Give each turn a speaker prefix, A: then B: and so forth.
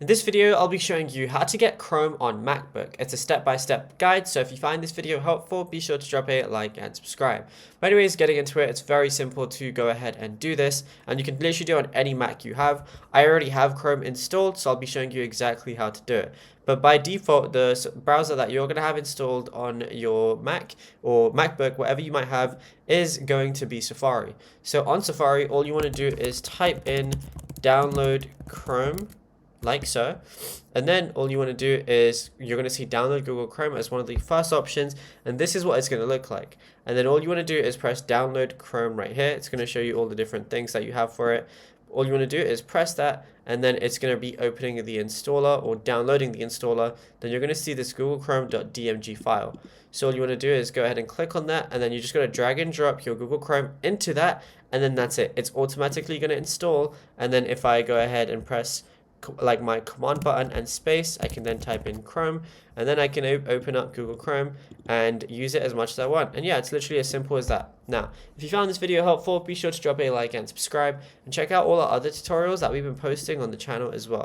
A: In this video, I'll be showing you how to get Chrome on MacBook. It's a step-by-step guide, so if you find this video helpful, be sure to drop a like and subscribe. But anyways, getting into it, it's very simple to go ahead and do this, and you can literally do it on any Mac you have. I already have Chrome installed, so I'll be showing you exactly how to do it. But by default, the browser that you're going to have installed on your Mac or MacBook, whatever you might have, is going to be Safari. So on Safari, all you want to do is type in download Chrome, like so, and then all you want to do is you're going to see download Google Chrome as one of the first options, and this is what it's going to look like. And then all you want to do is press download Chrome right here. It's going to show you all the different things that you have for it. All you want to do is press that, and then it's going to be opening the installer or downloading the installer. Then you're going to see this Google Chrome.dmg file. So all you want to do is go ahead and click on that, and then you're just going to drag and drop your Google Chrome into that, and then that's it. It's automatically going to install. And then if I go ahead and press like my command button and space, I can then type in Chrome, and then I can open up Google Chrome and use it as much as I want. And yeah, it's literally as simple as that. Now, if you found this video helpful, be sure to drop a like and subscribe, and check out all our other tutorials that we've been posting on the channel as well.